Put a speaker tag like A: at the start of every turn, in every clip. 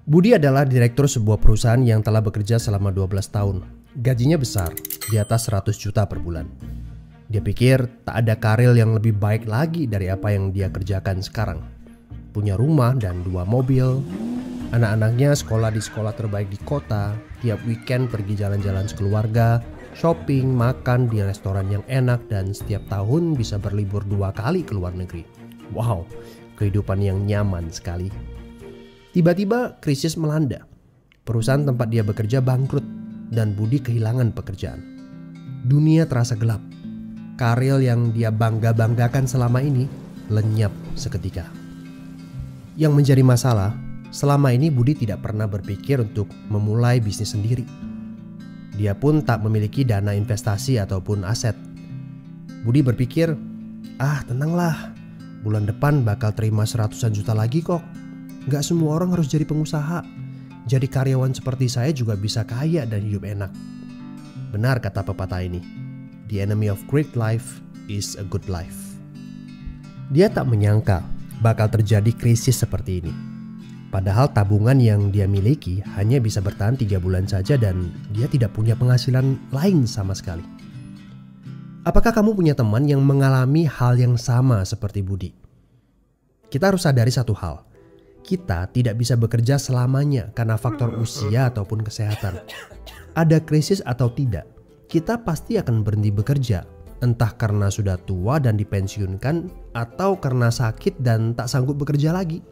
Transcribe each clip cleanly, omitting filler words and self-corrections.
A: Budi adalah direktur sebuah perusahaan yang telah bekerja selama 12 tahun. Gajinya besar, di atas 100 juta per bulan. Dia pikir tak ada karir yang lebih baik lagi dari apa yang dia kerjakan sekarang. Punya rumah dan 2 mobil. Anak-anaknya sekolah di sekolah terbaik di kota. Tiap weekend pergi jalan-jalan sekeluarga, shopping, makan di restoran yang enak, dan setiap tahun bisa berlibur 2 kali ke luar negeri. Wow, kehidupan yang nyaman sekali. Tiba-tiba krisis melanda. Perusahaan tempat dia bekerja bangkrut dan Budi kehilangan pekerjaan. Dunia terasa gelap. Karir yang dia bangga-banggakan selama ini lenyap seketika. Yang menjadi masalah, selama ini Budi tidak pernah berpikir untuk memulai bisnis sendiri. Dia pun tak memiliki dana investasi ataupun aset. Budi berpikir, tenanglah, bulan depan bakal terima 100-an juta lagi kok. Gak semua orang harus jadi pengusaha. Jadi karyawan seperti saya juga bisa kaya dan hidup enak. Benar kata pepatah ini. The enemy of great life is a good life. Dia tak menyangka bakal terjadi krisis seperti ini. Padahal tabungan yang dia miliki hanya bisa bertahan 3 bulan saja dan dia tidak punya penghasilan lain sama sekali. Apakah kamu punya teman yang mengalami hal yang sama seperti Budi? Kita harus sadari satu hal. Kita tidak bisa bekerja selamanya karena faktor usia ataupun kesehatan. Ada krisis atau tidak, kita pasti akan berhenti bekerja. Entah karena sudah tua dan dipensiunkan, atau karena sakit dan tak sanggup bekerja lagi.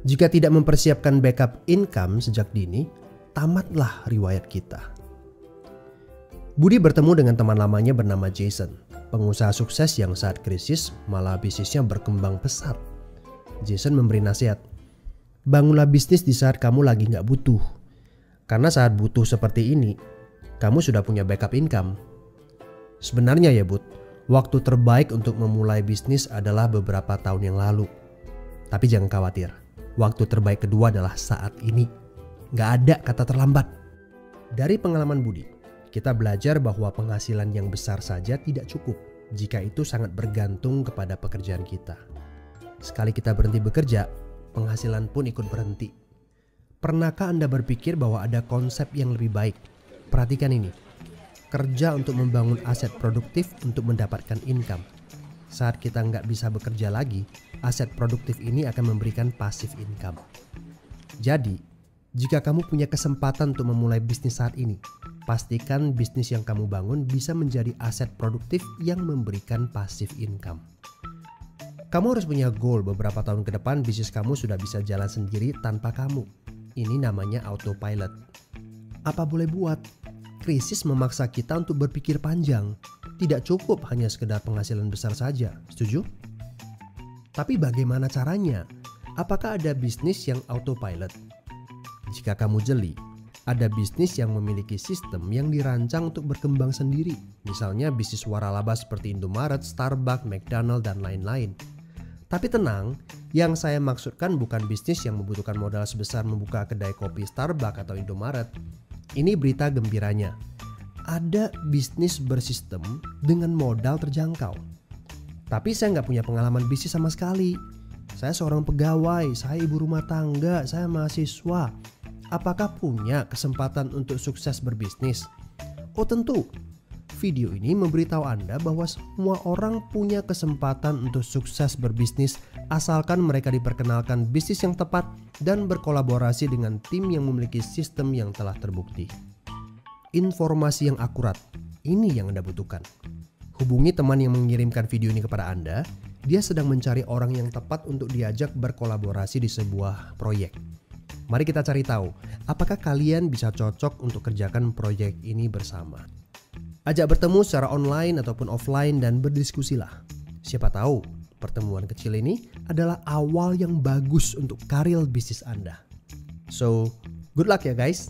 A: Jika tidak mempersiapkan backup income sejak dini, tamatlah riwayat kita. Budi bertemu dengan teman lamanya bernama Jason, pengusaha sukses yang saat krisis malah bisnisnya berkembang pesat. Jason memberi nasihat, bangunlah bisnis di saat kamu lagi gak butuh. Karena saat butuh seperti ini, kamu sudah punya backup income. Sebenarnya ya Bud, waktu terbaik untuk memulai bisnis adalah beberapa tahun yang lalu. Tapi jangan khawatir, waktu terbaik kedua adalah saat ini. Gak ada kata terlambat. Dari pengalaman Budi, kita belajar bahwa penghasilan yang besar saja tidak cukup jika itu sangat bergantung kepada pekerjaan kita. Sekali kita berhenti bekerja, penghasilan pun ikut berhenti. Pernahkah Anda berpikir bahwa ada konsep yang lebih baik? Perhatikan ini. Kerja untuk membangun aset produktif untuk mendapatkan income. Saat kita nggak bisa bekerja lagi, aset produktif ini akan memberikan passive income. Jadi, jika kamu punya kesempatan untuk memulai bisnis saat ini, pastikan bisnis yang kamu bangun bisa menjadi aset produktif yang memberikan passive income. Kamu harus punya goal beberapa tahun ke depan bisnis kamu sudah bisa jalan sendiri tanpa kamu. Ini namanya autopilot. Apa boleh buat? Krisis memaksa kita untuk berpikir panjang. Tidak cukup hanya sekedar penghasilan besar saja. Setuju? Tapi bagaimana caranya? Apakah ada bisnis yang autopilot? Jika kamu jeli, ada bisnis yang memiliki sistem yang dirancang untuk berkembang sendiri. Misalnya bisnis waralaba seperti Indomaret, Starbucks, McDonald, dan lain-lain. Tapi tenang, yang saya maksudkan bukan bisnis yang membutuhkan modal sebesar membuka kedai kopi Starbucks atau Indomaret. Ini berita gembiranya. Ada bisnis bersistem dengan modal terjangkau. Tapi saya nggak punya pengalaman bisnis sama sekali. Saya seorang pegawai, saya ibu rumah tangga, saya mahasiswa. Apakah punya kesempatan untuk sukses berbisnis? Oh tentu. Video ini memberitahu Anda bahwa semua orang punya kesempatan untuk sukses berbisnis asalkan mereka diperkenalkan bisnis yang tepat dan berkolaborasi dengan tim yang memiliki sistem yang telah terbukti. Informasi yang akurat, ini yang Anda butuhkan. Hubungi teman yang mengirimkan video ini kepada Anda. Dia sedang mencari orang yang tepat untuk diajak berkolaborasi di sebuah proyek. Mari kita cari tahu, apakah kalian bisa cocok untuk kerjakan proyek ini bersama. Ajak bertemu secara online ataupun offline dan berdiskusilah. Siapa tahu pertemuan kecil ini adalah awal yang bagus untuk karir bisnis Anda. So, good luck ya guys.